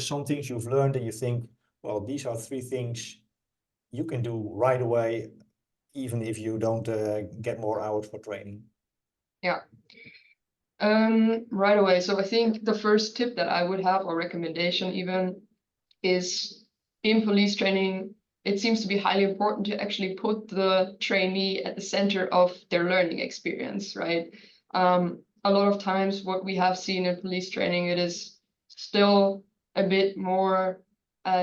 some things you've learned and you think, well, these are 3 things you can do right away, even if you don't get more hours for training? Yeah. Right away. So I think the first tip that I would have, or recommendation even, is in police training, it seems to be highly important to actually put the trainee at the center of their learning experience, right? A lot of times what we have seen in police training, it is still a bit more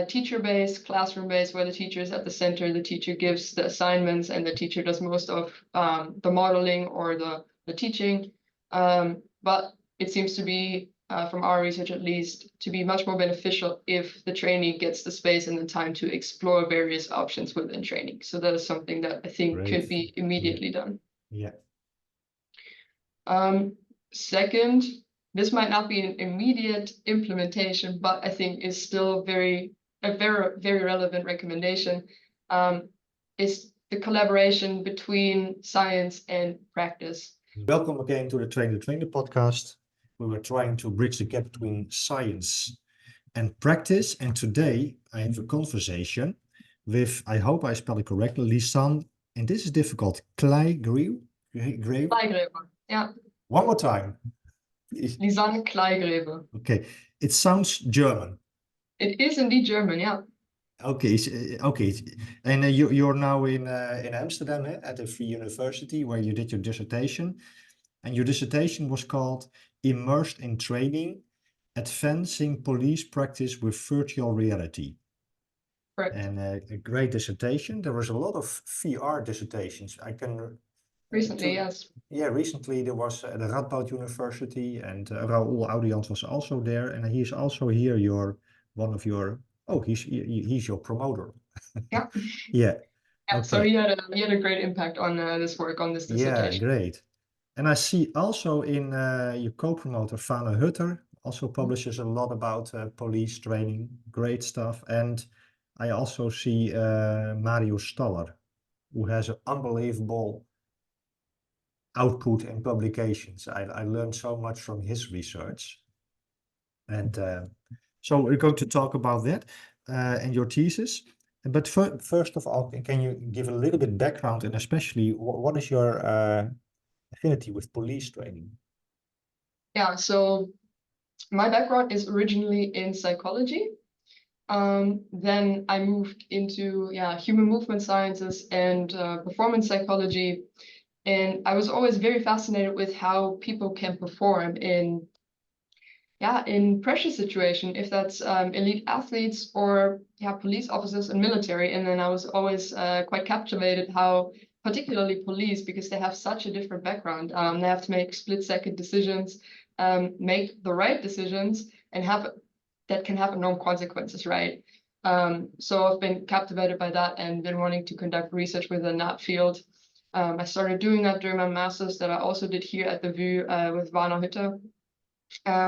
teacher-based, classroom-based, where the teacher is at the center, the teacher gives the assignments, and the teacher does most of the modeling or the teaching. But it seems to be, from our research at least, to be much more beneficial if the trainee gets the space and the time to explore various options within training. So that is something that I think Great. could be immediately done. Yeah. Second, this might not be an immediate implementation, but I think is still a very relevant recommendation, is the collaboration between science and practice. Welcome again to the Train the Trainer podcast. We were trying to bridge the gap between science and practice. And today I have a conversation with, I hope I spell it correctly, Lisanne, and this is difficult, Kleygrewe? Kleygrewe, yeah. One more time. Lisanne Kleygrewe. Okay, it sounds German. It is indeed German, yeah. Okay, okay. And you're now in Amsterdam at the Free University where you did your dissertation. And your dissertation was called Immersed in Training, Advancing Police Practice with Virtual Reality. Correct. And a great dissertation. There was a lot of VR dissertations. Recently, yes. Yeah, recently there was at the Radboud University, and Raoul Audians was also there. And he's also here, he's your promoter. Yeah. Yeah. Yeah, Okay. so he had a great impact on this work, on this dissertation. Yeah, great. And I see also in your co-promoter, Vane Hutter, also publishes a lot about police training, great stuff. And I also see Mario Staller, who has an unbelievable output and publications. I learned so much from his research. And so we're going to talk about that and your thesis. But first of all, can you give a little bit background, and especially what is your affinity with police training? Yeah, so my background is originally in psychology. Then I moved into human movement sciences and performance psychology. And I was always very fascinated with how people can perform in pressure situation, if that's elite athletes or police officers and military. And then I was always quite captivated how, particularly police, because they have such a different background. They have to make split-second decisions, make the right decisions, and that can have enormous consequences, right? So I've been captivated by that and been wanting to conduct research within that field. I started doing that during my master's that I also did here at the VU with Vane Hutter.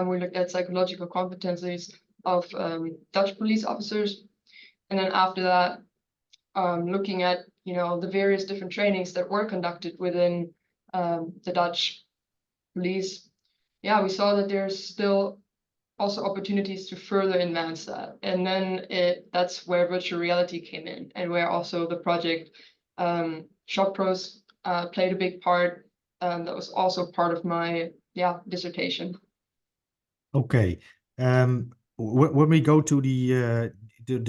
We looked at psychological competencies of Dutch police officers. And then after that, looking at, the various different trainings that were conducted within the Dutch police. Yeah, we saw that there's still also opportunities to further advance that. And then that's where virtual reality came in, and where also the project Shop Pros played a big part. That was also part of my dissertation. Okay. When we go to the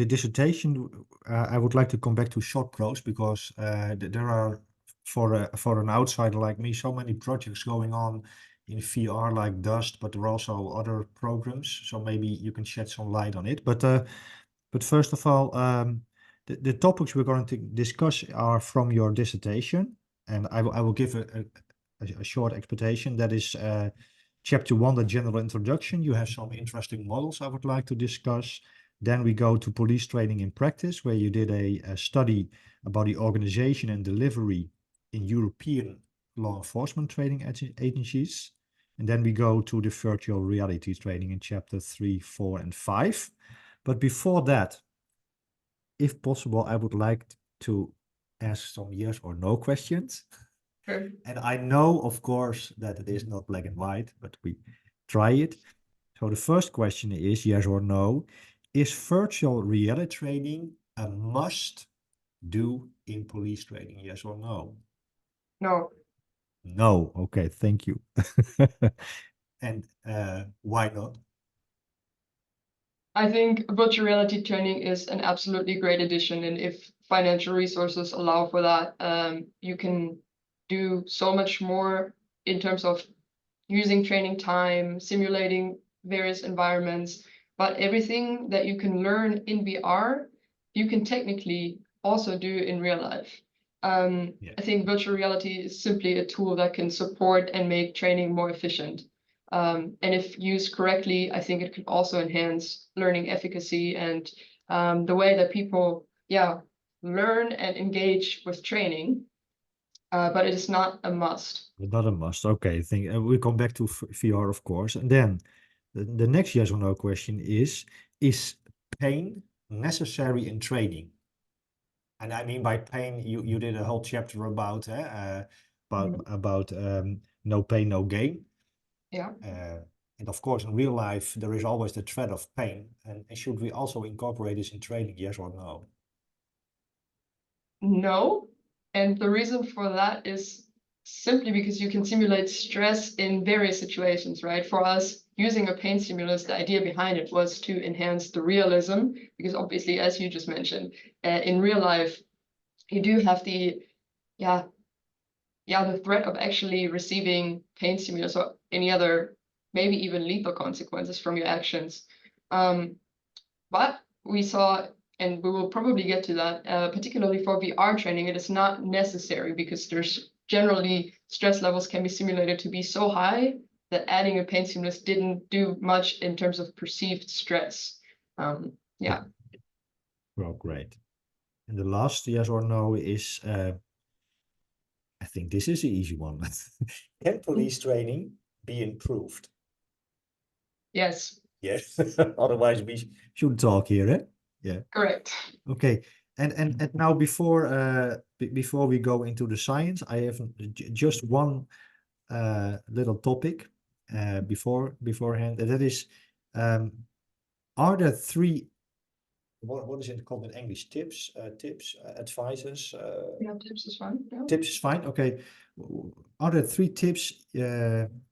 dissertation, I would like to come back to Shop Pros because there are, for an outsider like me, so many projects going on in VR like Dust, but there are also other programs. So maybe you can shed some light on it. But first of all, the topics we're going to discuss are from your dissertation, and I will give a short explanation. That is Chapter 1, the general introduction. You have some interesting models I would like to discuss. Then we go to police training in practice, where you did a study about the organization and delivery in European law enforcement training agencies. And then we go to the virtual reality training in chapter 3, 4, and 5. But before that, if possible, I would like to ask some yes or no questions. Sure. And I know, of course, that it is not black and white, but we try it. So the first question is yes or no. is virtual reality training a must do in police training? Yes or no? No. No. Okay, thank you. And why not? I think virtual reality training is an absolutely great addition, and if financial resources allow for that, you can do so much more in terms of using training time, simulating various environments, but everything that you can learn in VR, you can technically also do in real life. I think virtual reality is simply a tool that can support and make training more efficient. And if used correctly, I think it can also enhance learning efficacy and the way that people, learn and engage with training. But it is not a must. Not a must. Okay, think we come back to VR, of course. And then the next yes or no question is pain necessary in training? And I mean by pain, you did a whole chapter about no pain, no gain. Yeah. And of course, in real life, there is always the threat of pain. And should we also incorporate this in training? Yes or no? No. And the reason for that is simply because you can simulate stress in various situations, right? For us, using a pain stimulus, the idea behind it was to enhance the realism, because obviously, as you just mentioned, in real life, you do have the threat of actually receiving pain stimulus or any other, maybe even lethal consequences from your actions. But we saw, and we will probably get to that, particularly for VR training, it is not necessary because there's generally stress levels can be simulated to be so high that adding a pain stimulus didn't do much in terms of perceived stress. Yeah. Well, great. And the last yes or no is, I think this is the easy one. Can police training be improved? Yes. Yes. Otherwise, we shouldn't talk here, eh? Yeah. Correct. Okay. And now before before we go into the science, I have just one little topic beforehand, and that is, are there three, what is it called in English? Tips, advices. Yeah, tips is fine. Yeah. Tips is fine. Okay. Are there three tips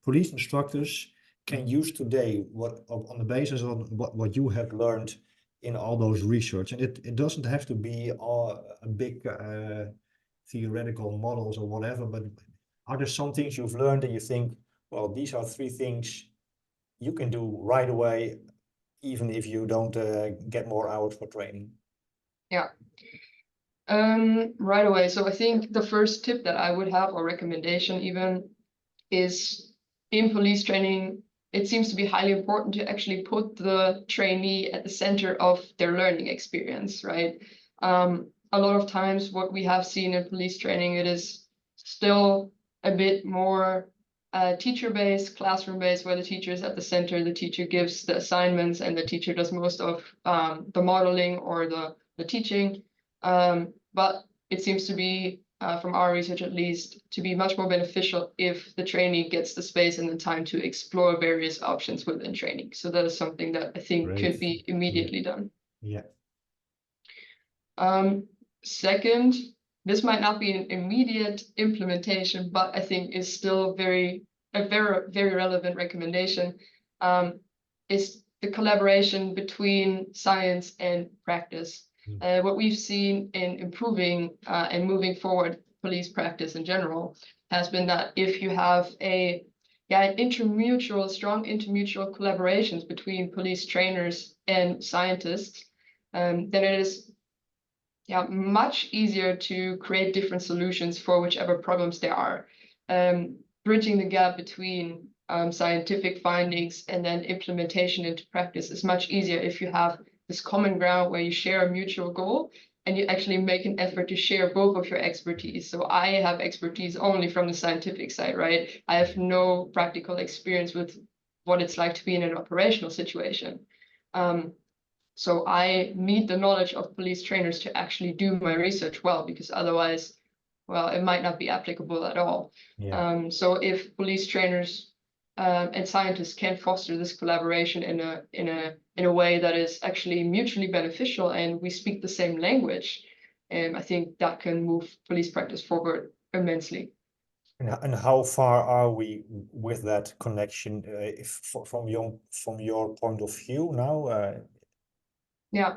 police instructors can use today? What on the basis on what you have learned in all those research, and it doesn't have to be all a big theoretical models or whatever. But are there some things you've learned and you think, well, these are three things you can do right away, even if you don't get more hours for training? Yeah. Right away. So I think the first tip that I would have, or recommendation even, is in police training, it seems to be highly important to actually put the trainee at the center of their learning experience, right? A lot of times what we have seen in police training, it is still a bit more teacher-based, classroom-based, where the teacher is at the center, the teacher gives the assignments, and the teacher does most of the modeling or the teaching. But it seems to be, from our research at least, to be much more beneficial if the trainee gets the space and the time to explore various options within training. So that is something that I think Great. could be immediately done. Yeah. Second, this might not be an immediate implementation, but I think is still a very relevant recommendation, is the collaboration between science and practice. What we've seen in improving and moving forward police practice in general has been that if you have strong intermutual collaborations between police trainers and scientists, then it is much easier to create different solutions for whichever problems there are. Bridging the gap between scientific findings and then implementation into practice is much easier if you have this common ground where you share a mutual goal and you actually make an effort to share both of your expertise. So I have expertise only from the scientific side, right? I have no practical experience with what it's like to be in an operational situation. So I need the knowledge of police trainers to actually do my research well, because otherwise, well, it might not be applicable at all. Yeah. So if police trainers and scientists can foster this collaboration in a way that is actually mutually beneficial, and we speak the same language, I think that can move police practice forward immensely. And how far are we with that connection, from your point of view now? Yeah,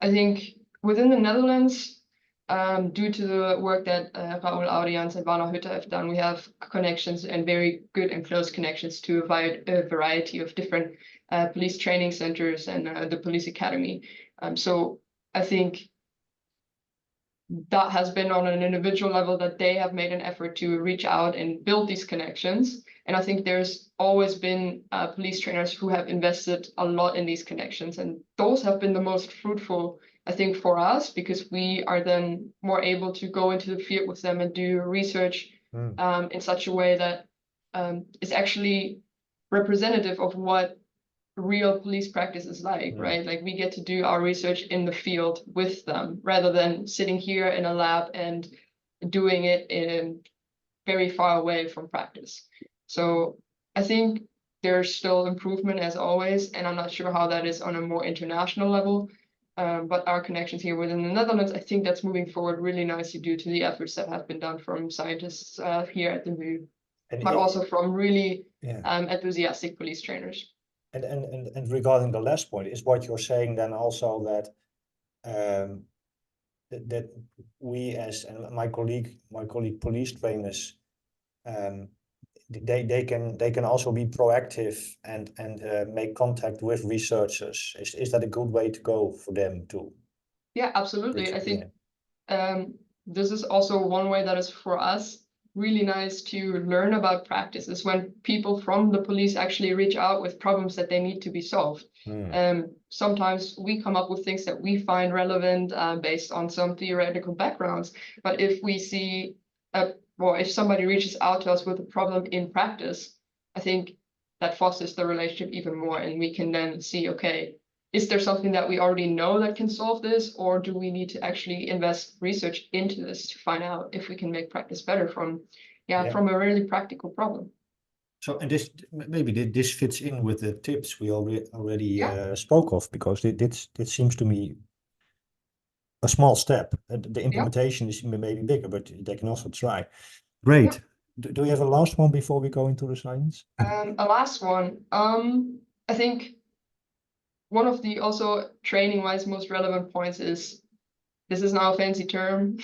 I think within the Netherlands, due to the work that Raoul Audians and Warner Hutte have done, we have connections and very good and close connections to a variety of different police training centers and the police academy. So I think that has been on an individual level that they have made an effort to reach out and build these connections. And I think there's always been police trainers who have invested a lot in these connections. And those have been the most fruitful, I think, for us, because we are then more able to go into the field with them and do research in such a way that is actually representative of what real police practice is like, right? Like we get to do our research in the field with them rather than sitting here in a lab and doing it in very far away from practice. So I think there's still improvement as always, and I'm not sure how that is on a more international level. But our connections here within the Netherlands, I think that's moving forward really nicely due to the efforts that have been done from scientists here at the VU, but also from really enthusiastic police trainers. And regarding the last point, is what you're saying then also that that we and my colleague police trainers, they can also be proactive and make contact with researchers. Is that a good way to go for them too? Yeah, absolutely. I think this is also one way that is for us really nice to learn about practice, is when people from the police actually reach out with problems that they need to be solved. Sometimes we come up with things that we find relevant based on some theoretical backgrounds, but if we see or if somebody reaches out to us with a problem in practice, I think that fosters the relationship even more, and we can then see, okay, is there something that we already know that can solve this, or do we need to actually invest research into this to find out if we can make practice better from a really practical problem? So, and this maybe this fits in with the tips we already spoke of, because it seems to me a small step. The implementation is maybe bigger, but they can also try. Great. Do we have a last one before we go into the science? A last one. I think one of the also training-wise most relevant points is, this is now a fancy term,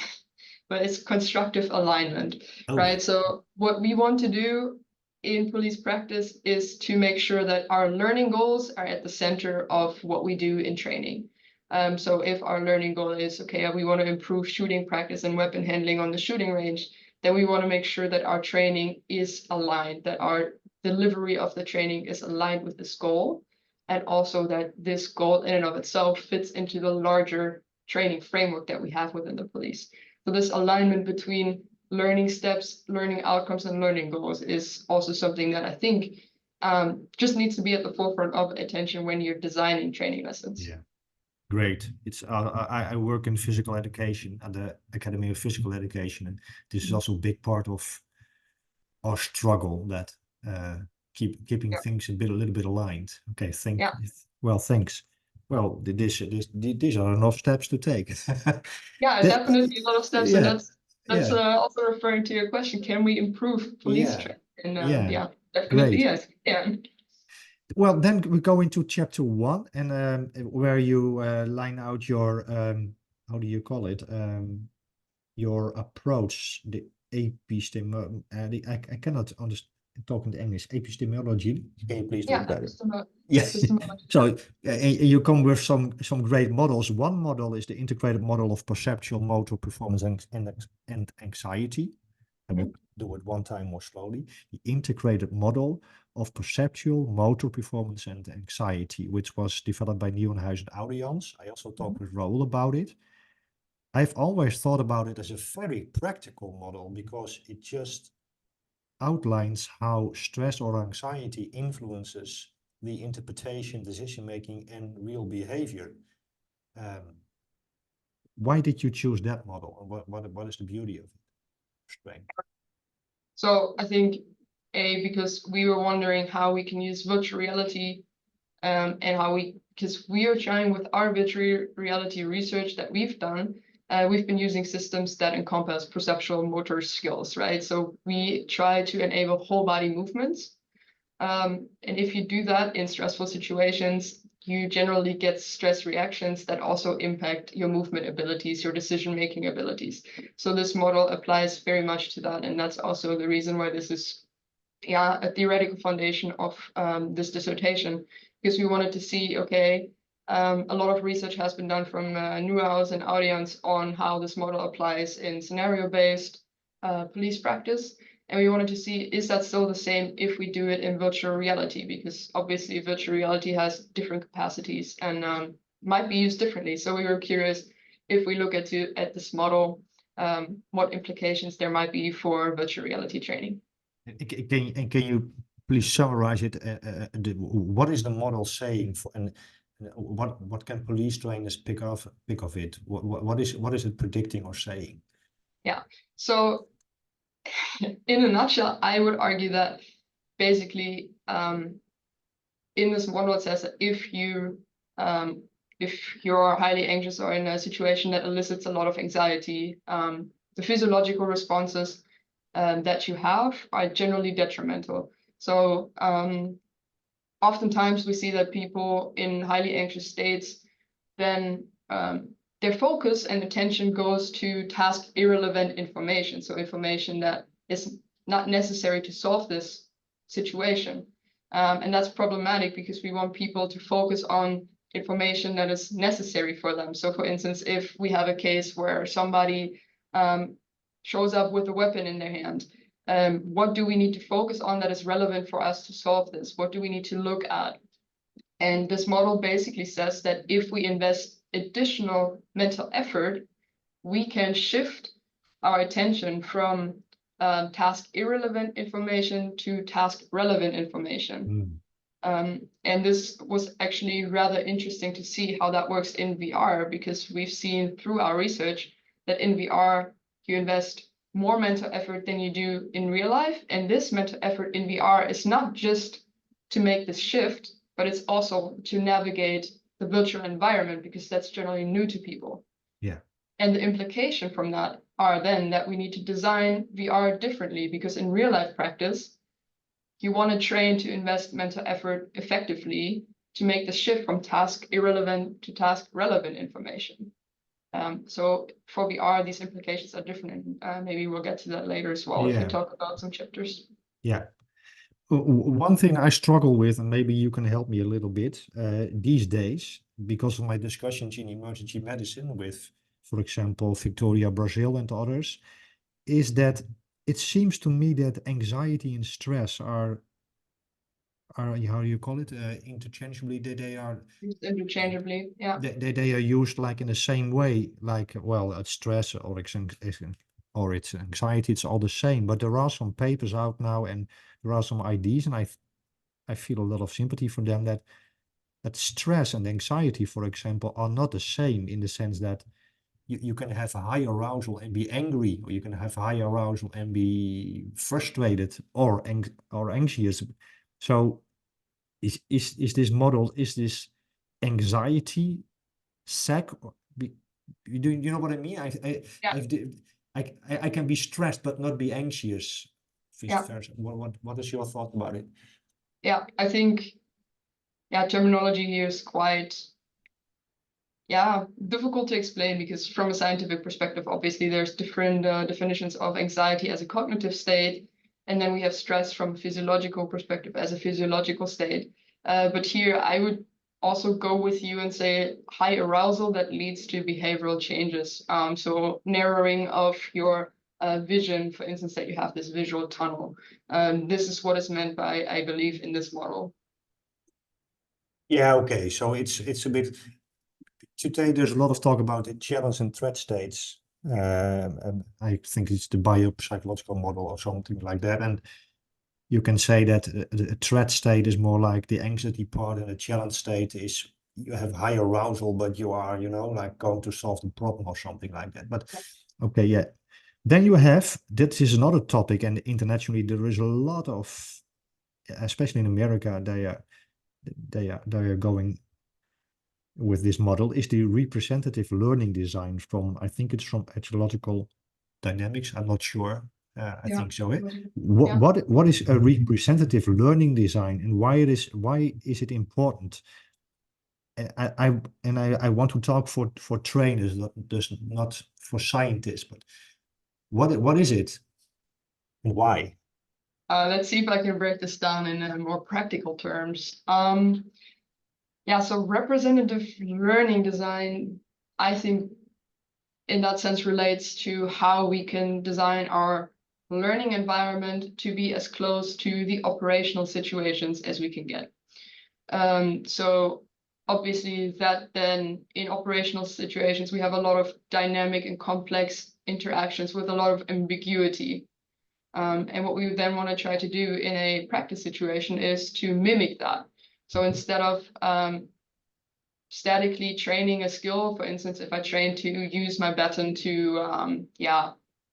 but it's constructive alignment, right? So what we want to do in police practice is to make sure that our learning goals are at the center of what we do in training. So if our learning goal is, okay, we want to improve shooting practice and weapon handling on the shooting range, then we want to make sure that our training is aligned, that our delivery of the training is aligned with this goal, and also that this goal in and of itself fits into the larger training framework that we have within the police. So this alignment between learning steps, learning outcomes, and learning goals is also something that I think just needs to be at the forefront of attention when you're designing training lessons. Yeah, great. It's I work in physical education at the Academy of Physical Education, and this is also a big part of our struggle, that keeping things a little bit aligned. Okay, well, thanks. Well, these are enough steps to take. Definitely a lot of steps, and that's also referring to your question: can we improve police training? And definitely yes. Yeah. Well, then we go into chapter 1, and where you line out your how do you call it? Your approach, the episteme. I cannot understand. Talking to English, epistemology. Can you please do it better? So you come with some great models. One model is the integrated model of perceptual, motor, performance, and anxiety. I will do it one time more slowly. The integrated model of perceptual, motor, performance, and anxiety, which was developed by Nieuwenhuis and Audians. I also talked with Raoul about it. I've always thought about it as a very practical model, because it just outlines how stress or anxiety influences the interpretation, decision-making, and real behavior. Why did you choose that model? And what is the beauty of it? Strength. So I think because we were wondering how we can use virtual reality and how because we are trying with our virtual reality research that we've done, we've been using systems that encompass perceptual motor skills, right? So we try to enable whole body movements. And if you do that in stressful situations, you generally get stress reactions that also impact your movement abilities, your decision-making abilities. So this model applies very much to that. And that's also the reason why this is a theoretical foundation of this dissertation, because we wanted to see, okay, a lot of research has been done from Newhouse and Audience on how this model applies in scenario-based police practice. And we wanted to see, is that still the same if we do it in virtual reality? Because obviously virtual reality has different capacities and might be used differently. So we were curious if we look at this model, what implications there might be for virtual reality training. Can you please summarize it? What is the model saying for, and what can police trainers pick of it? What is it predicting or saying? Yeah. So in a nutshell, I would argue that basically in this model it says that if you're highly anxious or in a situation that elicits a lot of anxiety, the physiological responses that you have are generally detrimental. So oftentimes we see that people in highly anxious states, then their focus and attention goes to task irrelevant information. So information that is not necessary to solve this situation. And that's problematic because we want people to focus on information that is necessary for them. So for instance, if we have a case where somebody shows up with a weapon in their hand, what do we need to focus on that is relevant for us to solve this? What do we need to look at? And this model basically says that if we invest additional mental effort, we can shift our attention from task irrelevant information to task relevant information. And this was actually rather interesting to see how that works in VR, because we've seen through our research that in VR, you invest more mental effort than you do in real life. And this mental effort in VR is not just to make this shift, but it's also to navigate the virtual environment, because that's generally new to people. Yeah. And the implication from that are then that we need to design VR differently, because in real life practice, you want to train to invest mental effort effectively to make the shift from task irrelevant to task relevant information. So for VR, these implications are different, and maybe we'll get to that later as well if we talk about some chapters. Yeah. One thing I struggle with, and maybe you can help me a little bit, these days, because of my discussions in emergency medicine with, for example, Victoria Brazil and others, is that it seems to me that anxiety and stress are how do you call it, interchangeably, they are Used interchangeably, yeah. They are used like in the same way, like, well, it's stress or it's anxiety, it's all the same. But there are some papers out now and there are some ideas, and I feel a lot of sympathy for them, that stress and anxiety, for example, are not the same, in the sense that you can have a high arousal and be angry, or you can have high arousal and be frustrated or anxious. So is this model, is this anxiety sack? You know what I mean? I can be stressed but not be anxious. What is your thought about it? Yeah, I think terminology here is quite difficult to explain, because from a scientific perspective, obviously there's different definitions of anxiety as a cognitive state, and then we have stress from a physiological perspective as a physiological state. But here I would also go with you and say high arousal that leads to behavioral changes. So narrowing of your vision, for instance, that you have this visual tunnel. This is what is meant by, I believe, in this model. Yeah, okay. So it's a bit, today there's a lot of talk about the challenge and threat states. And I think it's the biopsychological model or something like that. And you can say that a threat state is more like the anxiety part, and a challenge state is you have high arousal, but you are, like going to solve the problem or something like that. But okay, yeah. Then you have, that is another topic, and internationally there is a lot of, especially in America, they are going with this model, is the representative learning design from, I think it's from ecological dynamics. I'm not sure. I Yeah. think so. Eh? Yeah. What is a representative learning design, and why is it important? I want to talk for trainers, not for scientists, but what is it? Why? Let's see if I can break this down in more practical terms. Yeah, so representative learning design, I think in that sense relates to how we can design our learning environment to be as close to the operational situations as we can get. So obviously that then in operational situations, we have a lot of dynamic and complex interactions with a lot of ambiguity. And what we then want to try to do in a practice situation is to mimic that. So instead of statically training a skill, for instance, if I train to use my baton to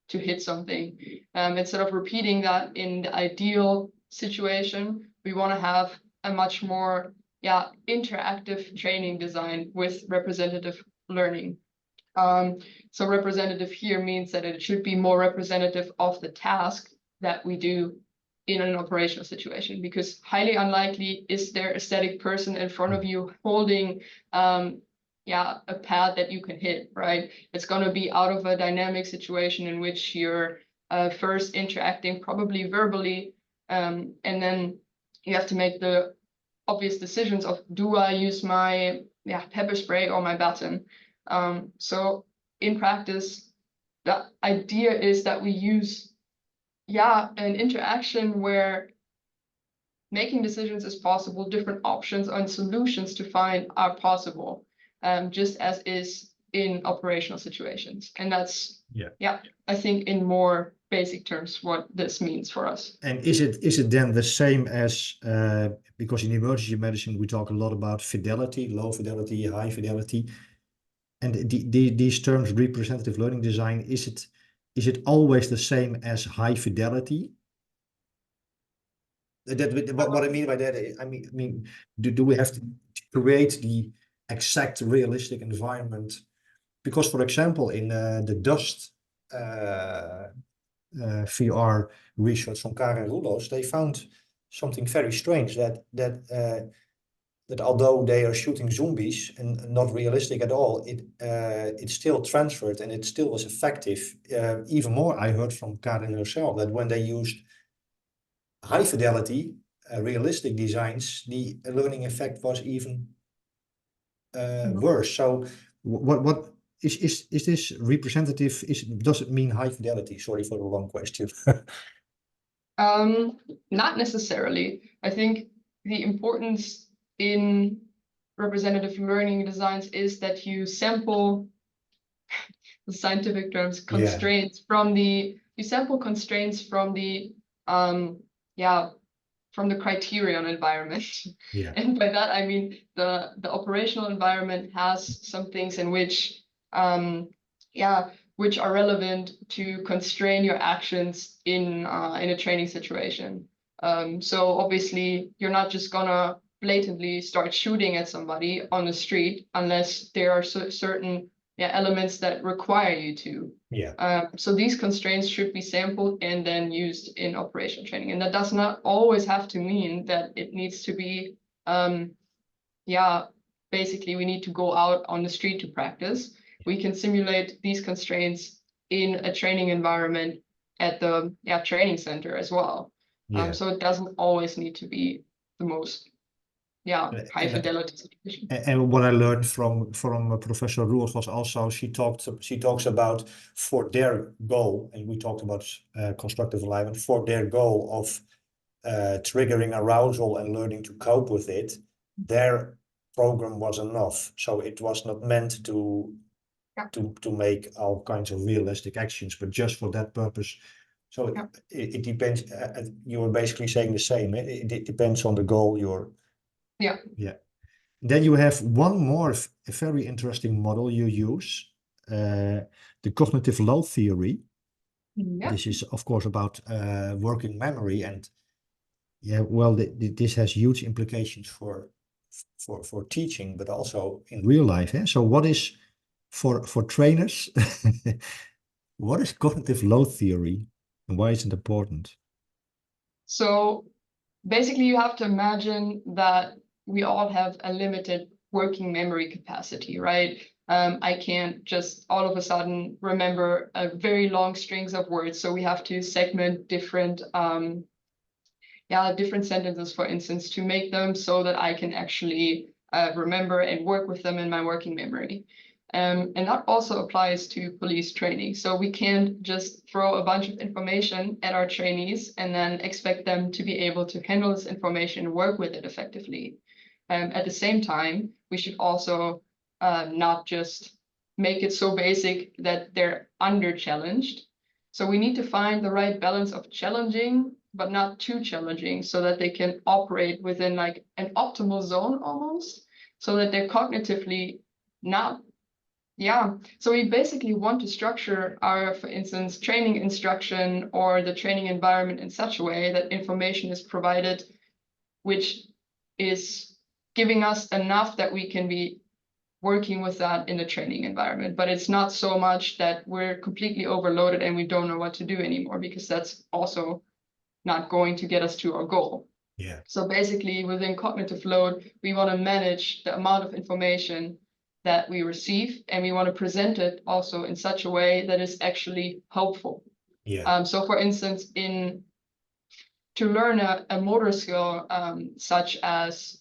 hit something, instead of repeating that in the ideal situation, we want to have a much more interactive training design with representative learning. So representative here means that it should be more representative of the task that we do in an operational situation, because highly unlikely is there a static person in front of you holding a pad that you can hit, right? It's going to be out of a dynamic situation in which you're first interacting probably verbally, and then you have to make the obvious decisions of, do I use my pepper spray or my baton? So in practice, the idea is that we use an interaction where making decisions is possible, different options and solutions to find are possible, just as is in operational situations. And that's I think in more basic terms what this means for us. And is it then the same as because in emergency medicine we talk a lot about fidelity, low fidelity, high fidelity, and these terms, representative learning design, is it always the same as high fidelity? What I mean by that, I mean, do we have to create the exact realistic environment? Because, for example, in the dust VR research from Karen Roulos, they found something very strange, that although they are shooting zombies and not realistic at all, it still transferred and it still was effective. Even more, I heard from Karen herself that when they used high fidelity, realistic designs, the learning effect was even worse. So what is this representative? Does it mean high fidelity? Sorry for the long question. Not necessarily. I think the importance in representative learning designs is that you sample the scientific terms constraints from the from the criterion environment. Yeah. And by that I mean the operational environment has some things in which which are relevant to constrain your actions in a training situation. So obviously you're not just gonna blatantly start shooting at somebody on the street unless there are certain elements that require you to. So these constraints should be sampled and then used in operational training. And that does not always have to mean that it needs to be, basically we need to go out on the street to practice. We can simulate these constraints in a training environment at the training center as well. So it doesn't always need to be the most high fidelity situation. And what I learned from Professor Roels was also she talks about, for their goal, and we talked about constructive alignment, for their goal of triggering arousal and learning to cope with it, their program was enough. So it was not meant to make all kinds of realistic actions, but just for that purpose. So it depends. You were basically saying the same. It depends on the goal you're. Yeah. Then you have one more very interesting model you use, the cognitive load theory. Yeah. This is, of course, about working memory, and yeah, well, this has huge implications for teaching, but also in real life. Eh? So, what is for trainers? What is cognitive load theory, and why is it important? So basically, you have to imagine that we all have a limited working memory capacity, right? I can't just all of a sudden remember a very long strings of words. So we have to segment different different sentences, for instance, to make them so that I can actually remember and work with them in my working memory. And that also applies to police training. So we can't just throw a bunch of information at our trainees and then expect them to be able to handle this information and work with it effectively. At the same time, we should also not just make it so basic that they're under challenged. So we need to find the right balance of challenging but not too challenging, so that they can operate within like an optimal zone almost, so that they're cognitively not. Yeah, so we basically want to structure our, for instance, training instruction or the training environment in such a way that information is provided which is giving us enough that we can be working with that in the training environment. But it's not so much that we're completely overloaded and we don't know what to do anymore, because that's also not going to get us to our goal. Yeah. So basically, within cognitive load, we want to manage the amount of information that we receive, and we want to present it also in such a way that is actually helpful. Yeah. So for instance, to learn a motor skill, such as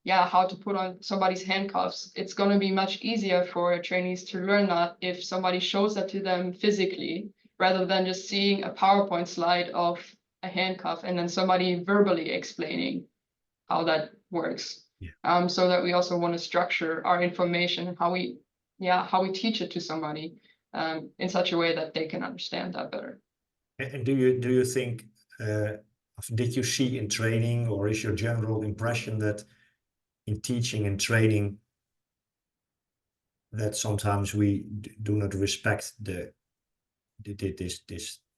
how to put on somebody's handcuffs, it's going to be much easier for trainees to learn that if somebody shows that to them physically, rather than just seeing a PowerPoint slide of a handcuff and then somebody verbally explaining how that works. Yeah. So that we also want to structure our information, how we teach it to somebody, in such a way that they can understand that better. And do you think did you see in training, or is your general impression that in teaching and training that sometimes we do not respect this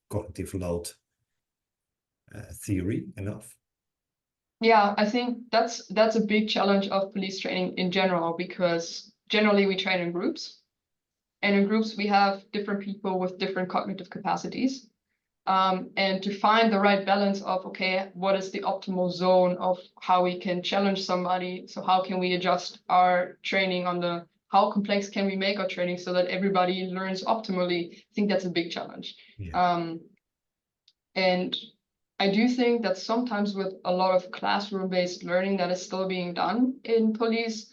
cognitive load theory enough? Yeah, I think that's a big challenge of police training in general, because generally we train in groups, and in groups we have different people with different cognitive capacities. And to find the right balance of, okay, what is the optimal zone of how we can challenge somebody? So how can we adjust our training on how complex can we make our training so that everybody learns optimally? I think that's a big challenge. Yeah. And I do think that sometimes with a lot of classroom-based learning that is still being done in police,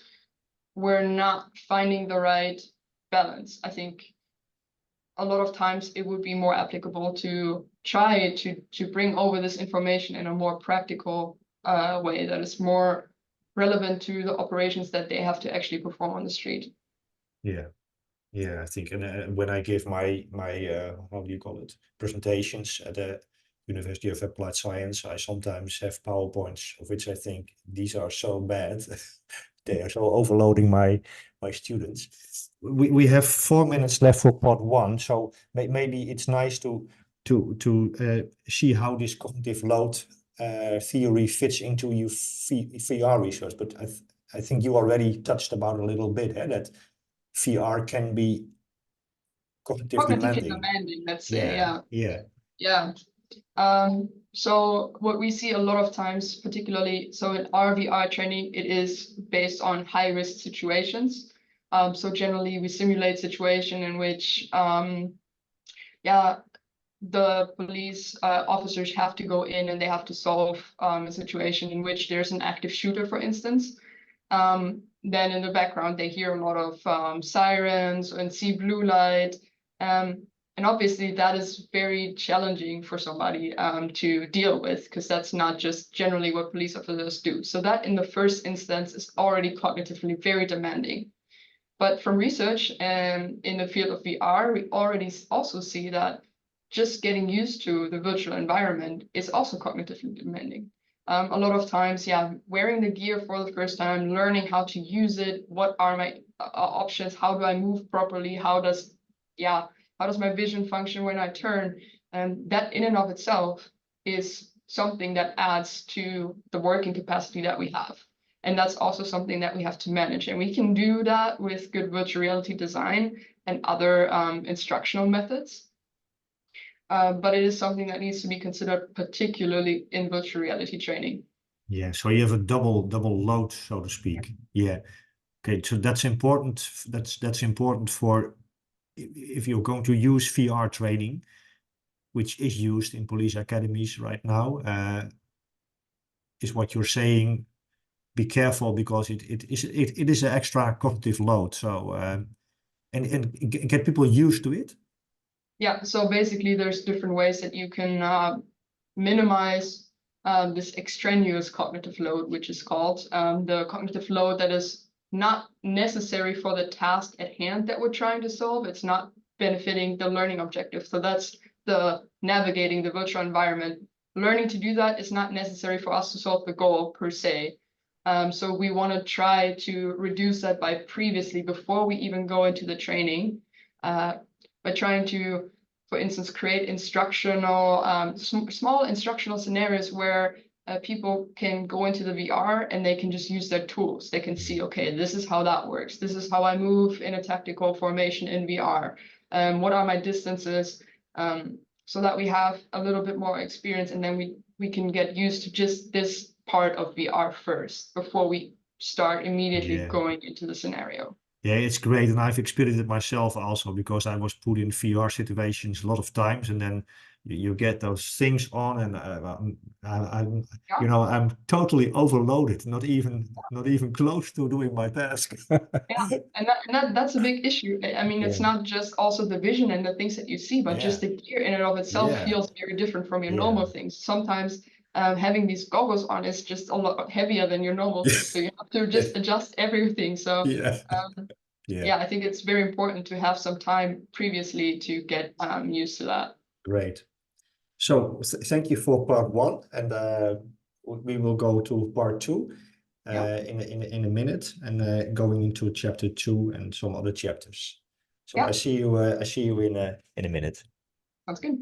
we're not finding the right balance. I think a lot of times it would be more applicable to try to bring over this information in a more practical way that is more relevant to the operations that they have to actually perform on the street. Yeah. Yeah, I think, and when I give my how do you call it, presentations at the University of Applied Science, I sometimes have PowerPoints of which I think these are so bad. They are so overloading my students. We have 4 minutes left for part one, so maybe it's nice to see how this cognitive load theory fits into your VR research. But I think you already touched about a little bit, that VR can be cognitively demanding. Let's say. Yeah. Yeah. So what we see a lot of times, particularly so in RVR training, it is based on high risk situations. So generally we simulate situation in which the police officers have to go in and they have to solve a situation in which there's an active shooter, for instance. Then in the background they hear a lot of sirens and see blue light. And obviously that is very challenging for somebody to deal with, because that's not just generally what police officers do. So that in the first instance is already cognitively very demanding. But from research and in the field of VR, we already also see that just getting used to the virtual environment is also cognitively demanding. A lot of times, wearing the gear for the first time, learning how to use it, what are my options, how do I move properly, how does my vision function when I turn? And that in and of itself is something that adds to the working capacity that we have. And that's also something that we have to manage. And we can do that with good virtual reality design and other instructional methods. But it is something that needs to be considered, particularly in virtual reality training. Yeah, so you have a double load, so to speak. Yeah. Okay, so that's important. That's important for if you're going to use VR training, which is used in police academies right now. Is what you're saying? Be careful because it is an extra cognitive load. So and get people used to it. Yeah, so basically there's different ways that you can minimize this extraneous cognitive load, which is called the cognitive load that is not necessary for the task at hand that we're trying to solve. It's not benefiting the learning objective. So that's the navigating the virtual environment. Learning to do that is not necessary for us to solve the goal per se. So we want to try to reduce that by previously, before we even go into the training, by trying to, for instance, create instructional, small instructional scenarios where people can go into the VR and they can just use their tools. They can see, okay, this is how that works. This is how I move in a tactical formation in VR. What are my distances? So that we have a little bit more experience, and then we can get used to just this part of VR first before we start immediately going into the scenario. Yeah, it's great, and I've experienced it myself also because I was put in VR situations a lot of times, and then you get those things on, and I'm Yeah. I'm totally overloaded, not even close to doing my task. Yeah, and that's a big issue. I mean, it's Yeah, not just also the vision and the things that you see, but just yeah, the gear in and of itself yeah, feels very different from your yeah, normal things. Sometimes having these goggles on is just a lot heavier than your normal things, so you have to yeah, just adjust everything. So yeah, yeah. yeah, I think it's very important to have some time previously to get used to that. Great. So thank you for part one, and we will go to part two Yeah, in a minute, and going into chapter 2 and some other chapters. So yeah, I see you in a minute. sounds good.